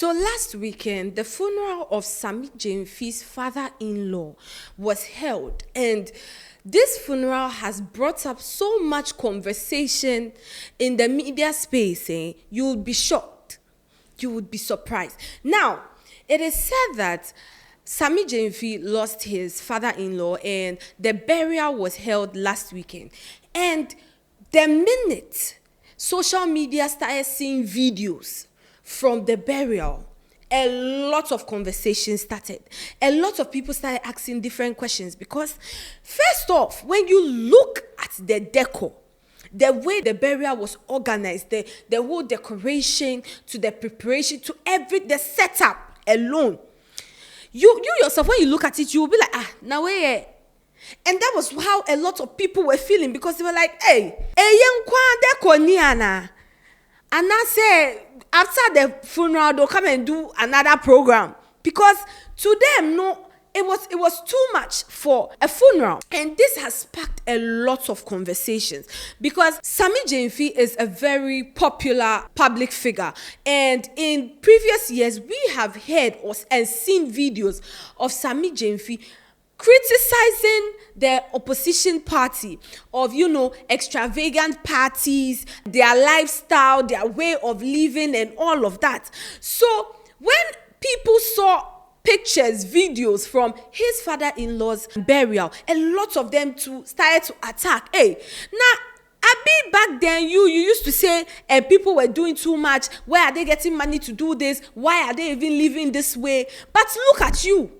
So last weekend, the funeral of Sammy Gyamfi's father-in-law was held, and this funeral has brought up so much conversation in the media space. You would be shocked. You would be surprised. Now, it is said that Sammy Gyamfi lost his father-in-law, and the burial was held last weekend. And the minute social media started seeing videos from the burial, a lot of conversations started. A lot of people started asking different questions because, first off, when you look at the decor, the way the burial was organized, the whole decoration to the preparation to the setup alone, you yourself, when you look at it, you will be like, now where? And that was how a lot of people were feeling, because they were like, hey, and I said, after the funeral, they'll come and do another program. Because to them, no, it was too much for a funeral. And this has sparked a lot of conversations, because Sammy Gyamfi is a very popular public figure. And in previous years, we have heard and seen videos of Sammy Gyamfi criticizing the opposition party of, extravagant parties, their lifestyle, their way of living, and all of that. So when people saw pictures, videos from his father-in-law's burial, a lot of them too started to attack. Hey, now, back then, you used to say people were doing too much. Where are they getting money to do this? Why are they even living this way? But look at you.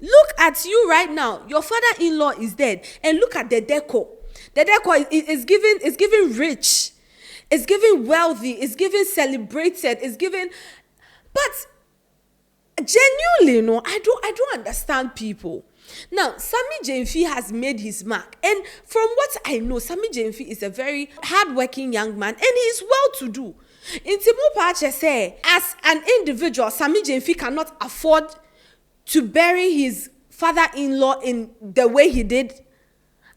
Look at you right now. Your father-in-law is dead, and look at the decor. The decor is giving rich. It's giving wealthy. It's giving celebrated. It's giving, but genuinely, I don't understand people. Now, Sammy Gyamfi has made his mark, and from what I know, Sammy Gyamfi is a very hardworking young man, and he's well-to-do. In Timu Pache say, as an individual, Sammy Gyamfi cannot afford to bury his father-in-law in the way he did.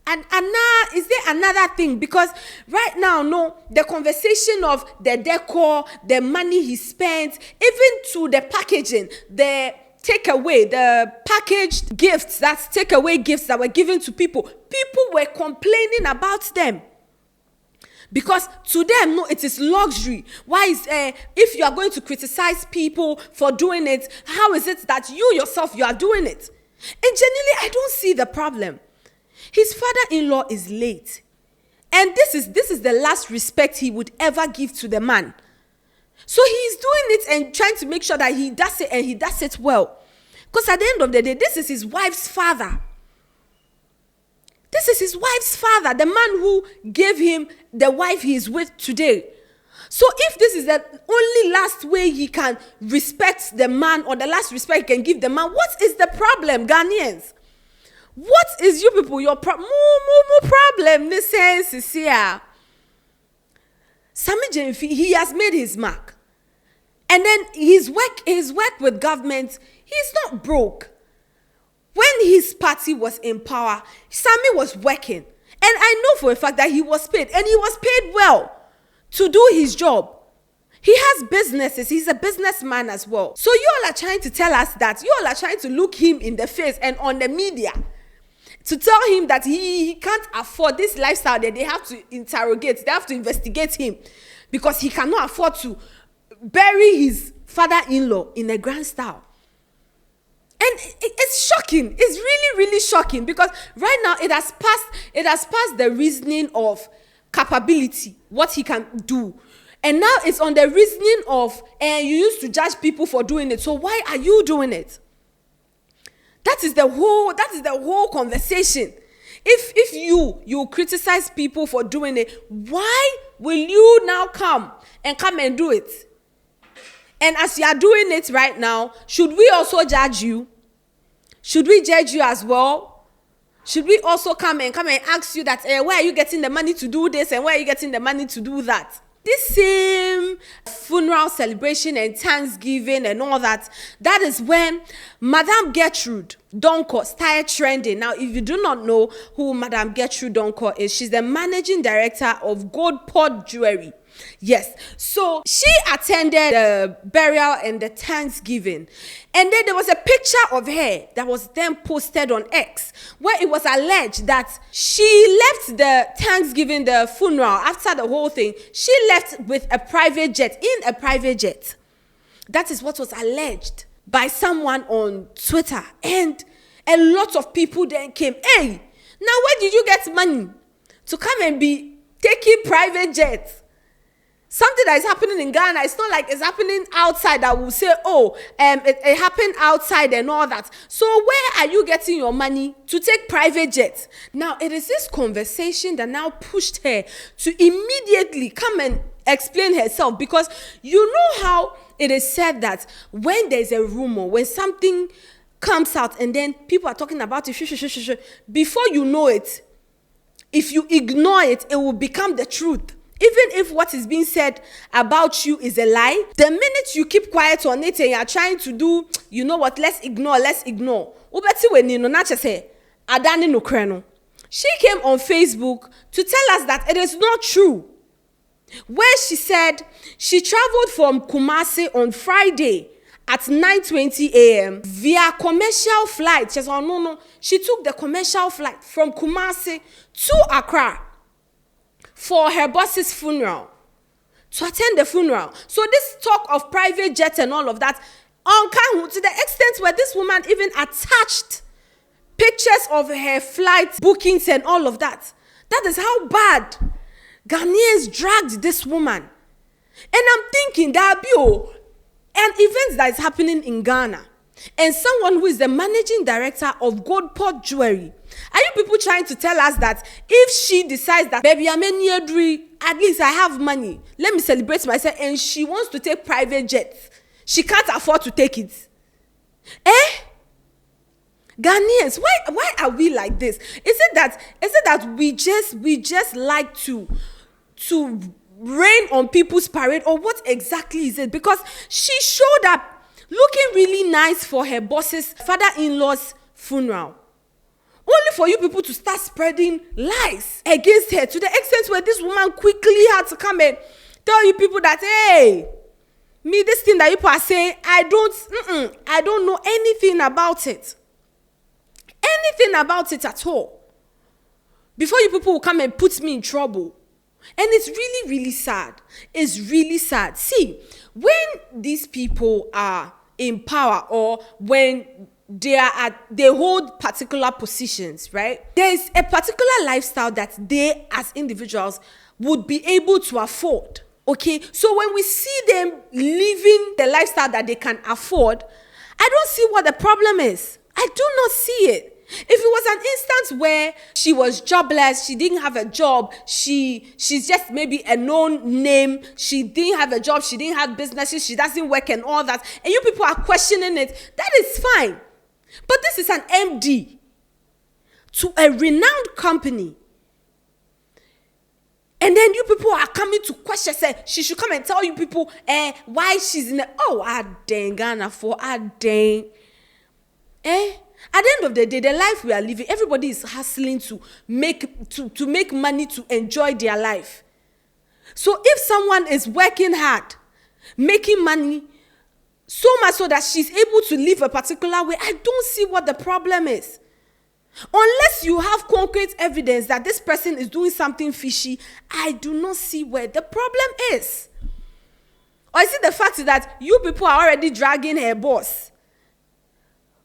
And now, is there another thing? Because right now, the conversation of the decor, the money he spent, even to the packaging, the takeaway, the packaged gifts, that's takeaway gifts that were given to people. People were complaining about them. Because to them, it is luxury. Why is if you are going to criticize people for doing it, how is it that you yourself, you are doing it? And genuinely, I don't see the problem. His father-in-law is late. And this is the last respect he would ever give to the man. So he's doing it and trying to make sure that he does it, and he does it well. Because at the end of the day, this is his wife's father. This is his wife's father, the man who gave him the wife he is with today. So if this is the only last way he can respect the man, or the last respect he can give the man, what is the problem, Ghanaians? What is you people, your problem? Miss Cecilia. Sammy Gyamfi, he has made his mark. And then his work with government, he's not broke. When his party was in power, Sammy was working. And I know for a fact that he was paid. And he was paid well to do his job. He has businesses. He's a businessman as well. So you all are trying to tell us that. You all are trying to look him in the face and on the media to tell him that he can't afford this lifestyle, that they have to interrogate. They have to investigate him because he cannot afford to bury his father-in-law in a grand style. And it's shocking. It's really, really shocking, because right now it has passed the reasoning of capability, what he can do. And now it's on the reasoning of, you used to judge people for doing it. So why are you doing it? That is the whole conversation. If you criticize people for doing it, why will you now come and do it? And as you are doing it right now, should we also judge you? Should we judge you as well? Should we also come and ask you that, where are you getting the money to do this, and where are you getting the money to do that? This same funeral celebration and Thanksgiving and all that, that is when Madame Gertrude Donko started trending. Now, if you do not know who Madame Gertrude Donko is, she's the managing director of Gold Pod Jewelry. Yes. So she attended the burial and the Thanksgiving. And then there was a picture of her that was then posted on X, where it was alleged that she left the Thanksgiving, the funeral, after the whole thing. She left with a private jet, in a private jet. That is what was alleged by someone on Twitter. And a lot of people then came, hey, now where did you get money to come and be taking private jets? Something that is happening in Ghana, it's not like it's happening outside that will say, oh, it happened outside and all that. So where are you getting your money to take private jets? Now, it is this conversation that now pushed her to immediately come and explain herself, because you know how it is said that when there's a rumor, when something comes out and then people are talking about it, before you know it, if you ignore it, it will become the truth. Even if what is being said about you is a lie, the minute you keep quiet on it and you are trying to do, you know what, let's ignore. She came on Facebook to tell us that it is not true. Where she said she traveled from Kumasi on Friday at 9:20 a.m. via commercial flight. She said, oh, no. She took the commercial flight from Kumasi to Accra for her boss's funeral, to attend the funeral. So this talk of private jet and all of that, to the extent where this woman even attached pictures of her flight bookings and all of that. That is how bad Ghanaians dragged this woman. And I'm thinking that an event that is happening in Ghana, and someone who is the managing director of Gold Port Jewelry. Are you people trying to tell us that if she decides that, baby, I'm in at least I have money, let me celebrate myself, and she wants to take private jets, she can't afford to take it? Ghanaians, why are we like this? Is it that we just like to rain on people's parade, or what exactly is it? Because she showed up looking really nice for her boss's father-in-law's funeral, only for you people to start spreading lies against her, to the extent where this woman quickly had to come and tell you people that, hey, me, this thing that you people are saying, I don't know anything about it. Anything about it at all. Before you people will come and put me in trouble. And it's really, really sad. It's really sad. See, when these people are in power, or when they hold particular positions, right? There's a particular lifestyle that they as individuals would be able to afford. Okay, so when we see them living the lifestyle that they can afford, I don't see what the problem is. I do not see it. If it was an instance where she was jobless, she didn't have a job, she's just maybe a known name, she didn't have a job, she didn't have businesses, she doesn't work and all that, and you people are questioning it, that is fine. But this is an MD to a renowned company. And then you people are coming to question, say, she should come and tell you people why she's in dang Ghana for dang. At the end of the day, the life we are living, everybody is hustling to make money, to enjoy their life. So if someone is working hard, making money, so much so that she's able to live a particular way, I don't see what the problem is. Unless you have concrete evidence that this person is doing something fishy, I do not see where the problem is. Or is it the fact that you people are already dragging her boss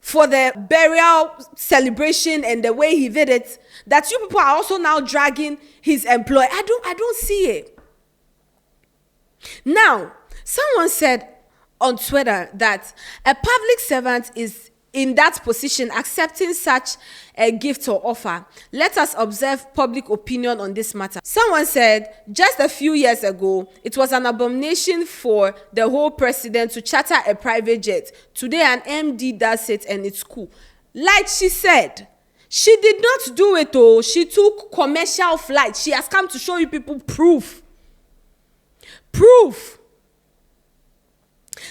for the burial celebration and the way he did it, that you people are also now dragging his employee? I don't see it. Now, someone said on Twitter that a public servant is in that position accepting such a gift or offer. Let us observe public opinion on this matter. Someone said just a few years ago, it was an abomination for the whole president to charter a private jet. Today an MD does it and it's cool. Like she said, she did not do it though. She took commercial flight. She has come to show you people proof.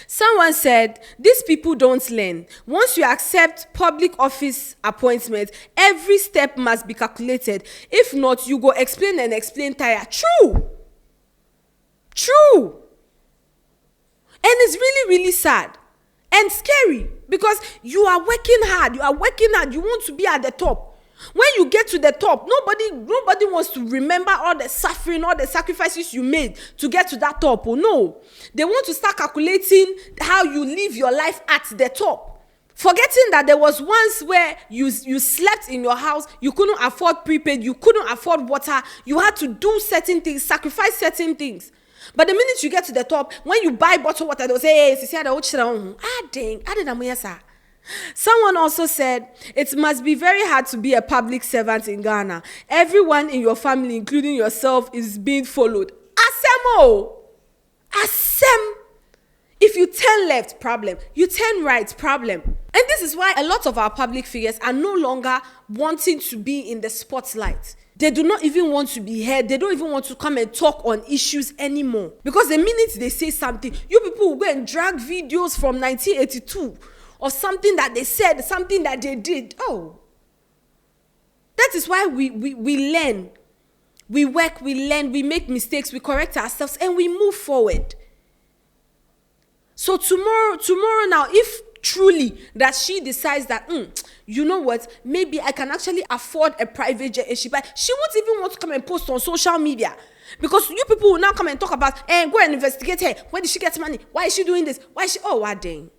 Someone said, these people don't learn. Once you accept public office appointment, every step must be calculated. If not, you go explain and explain tire. True. And it's really, really sad and scary because you are working hard. You want to be at the top. When you get to the top, nobody wants to remember all the suffering, all the sacrifices you made to get to that top. Oh no. They want to start calculating how you live your life at the top. Forgetting that there was once where you slept in your house, you couldn't afford prepaid, you couldn't afford water, you had to do certain things, sacrifice certain things. But the minute you get to the top, when you buy bottled water, they'll say, hey, someone also said, it must be very hard to be a public servant in Ghana. Everyone in your family, including yourself, is being followed. Asemo! Asem! If you turn left, problem. You turn right, problem. And this is why a lot of our public figures are no longer wanting to be in the spotlight. They do not even want to be heard. They don't even want to come and talk on issues anymore. Because the minute they say something, you people will go and drag videos from 1982 or something that they said, something that they did. Oh. That is why we learn. We work, we learn, we make mistakes, we correct ourselves, and we move forward. So tomorrow now, if truly that she decides that, you know what, maybe I can actually afford a private jet, and she won't even want to come and post on social media. Because you people will now come and talk about, and go and investigate her. Where did she get money? Why is she doing this? Why is she, dang.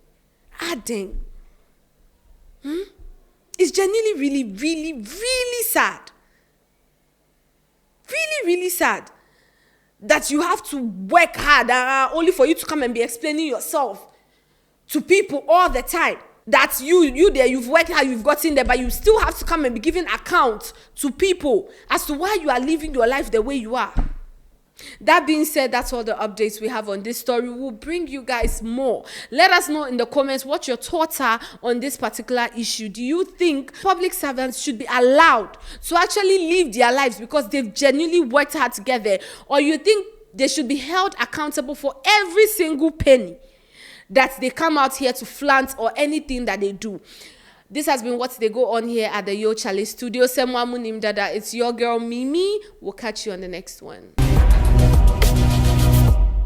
It's genuinely really, really, really sad. Really, really sad that you have to work hard only for you to come and be explaining yourself to people all the time. That you there, you've worked hard, you've gotten there, but you still have to come and be giving account to people as to why you are living your life the way you are. That being said, that's all the updates we have on this story. We'll bring you guys more. Let us know in the comments what your thoughts are on this particular issue. Do you think public servants should be allowed to actually live their lives because they've genuinely worked hard together? Or you think they should be held accountable for every single penny that they come out here to flaunt or anything that they do? This has been what they go on here at the Charley studio. It's your girl Mimi. We'll catch you on the next one.